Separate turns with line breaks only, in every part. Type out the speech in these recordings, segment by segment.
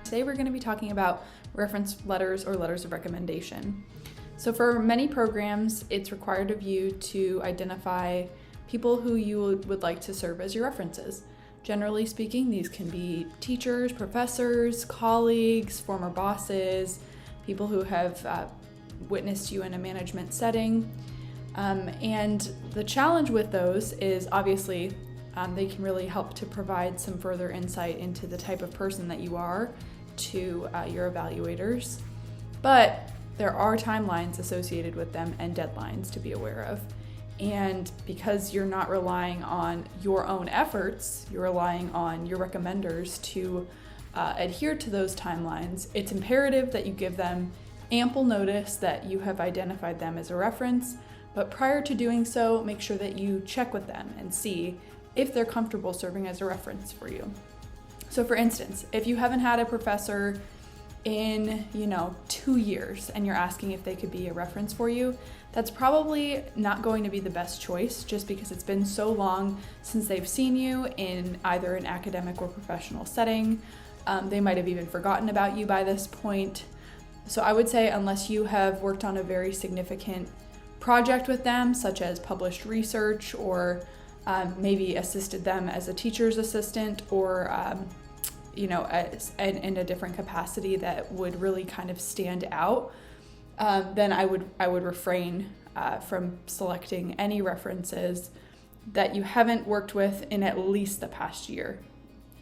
Today we're going to be talking about reference letters or letters of recommendation. So for many programs, it's required of you to identify people who you would like to serve as your references. Generally speaking, these can be teachers, professors, colleagues, former bosses, people who have witnessed you in a management setting. And the challenge with those is obviously they can really help to provide some further insight into the type of person that you are to your evaluators. But there are timelines associated with them and deadlines to be aware of. And because you're not relying on your own efforts, you're relying on your recommenders to adhere to those timelines, it's imperative that you give them ample notice that you have identified them as a reference. But prior to doing so, make sure that you check with them and see if they're comfortable serving as a reference for you. So for instance, if you haven't had a professor in 2 years and you're asking if they could be a reference for you, that's probably not going to be the best choice, just because it's been so long since they've seen you in either an academic or professional setting. They might have even forgotten about you by this point. So I would say, unless you have worked on a very significant project with them, such as published research, or maybe assisted them as a teacher's assistant, or in a different capacity that would really kind of stand out, then I would refrain from selecting any references that you haven't worked with in at least the past year.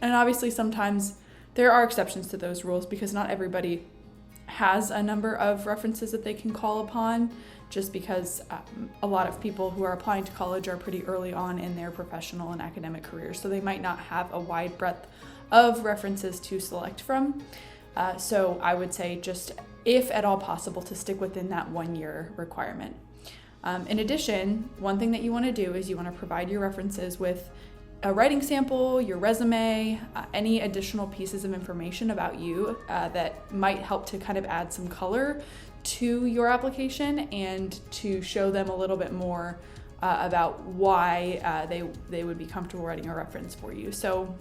And obviously sometimes there are exceptions to those rules, because not everybody has a number of references that they can call upon, just because a lot of people who are applying to college are pretty early on in their professional and academic careers, so they might not have a wide breadth of references to select from. So I would say, just if at all possible, to stick within that 1 year requirement. In addition, one thing that you want to do is you want to provide your references with a writing sample, your resume, any additional pieces of information about you that might help to kind of add some color to your application and to show them a little bit more about why they would be comfortable writing a reference for you. So,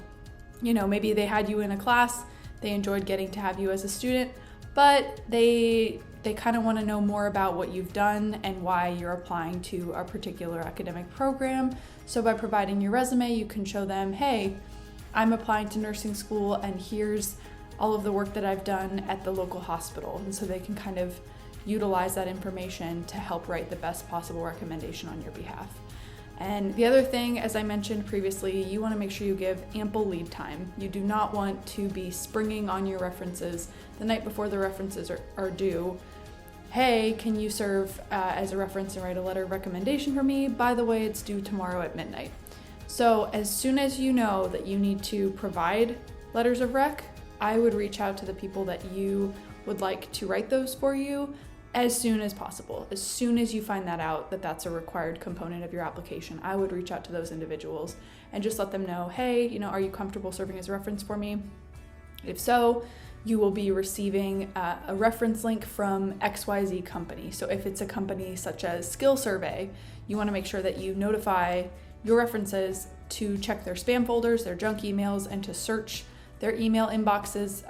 maybe they had you in a class, they enjoyed getting to have you as a student, but they kind of want to know more about what you've done and why you're applying to a particular academic program. So by providing your resume, you can show them, hey, I'm applying to nursing school and here's all of the work that I've done at the local hospital. And so they can kind of utilize that information to help write the best possible recommendation on your behalf. And the other thing, as I mentioned previously, you want to make sure you give ample lead time. You do not want to be springing on your references the night before the references are due. Hey, can you serve as a reference and write a letter of recommendation for me? By the way, it's due tomorrow at midnight. So as soon as you know that you need to provide letters of rec, I would reach out to the people that you would like to write those for you as soon as possible. As soon as you find that out, that that's a required component of your application, I would reach out to those individuals and just let them know, hey, are you comfortable serving as a reference for me? If so, you will be receiving a reference link from XYZ company. So if it's a company such as Skill Survey, you want to make sure that you notify your references to check their spam folders, their junk emails, and to search their email inboxes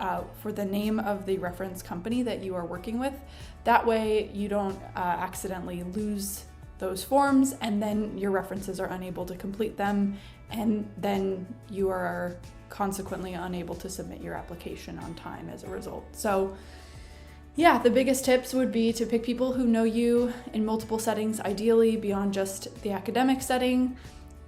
for the name of the reference company that you are working with. That way you don't accidentally lose those forms and then your references are unable to complete them, and then you are consequently unable to submit your application on time as a result. So yeah, the biggest tips would be to pick people who know you in multiple settings, ideally beyond just the academic setting.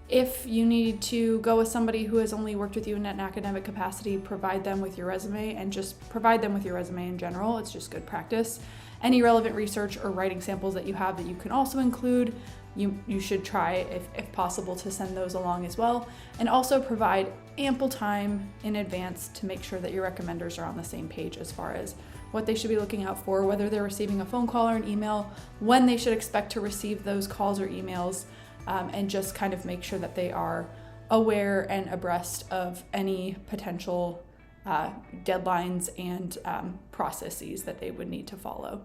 If you need to go with somebody who has only worked with you in an academic capacity, provide them with your resume, and just provide them with your resume in general. It's just good practice. Any relevant research or writing samples that you have that you can also include, you should try, if possible, to send those along as well. And also provide ample time in advance to make sure that your recommenders are on the same page as far as what they should be looking out for, whether they're receiving a phone call or an email, when they should expect to receive those calls or emails, and just kind of make sure that they are aware and abreast of any potential deadlines and processes that they would need to follow.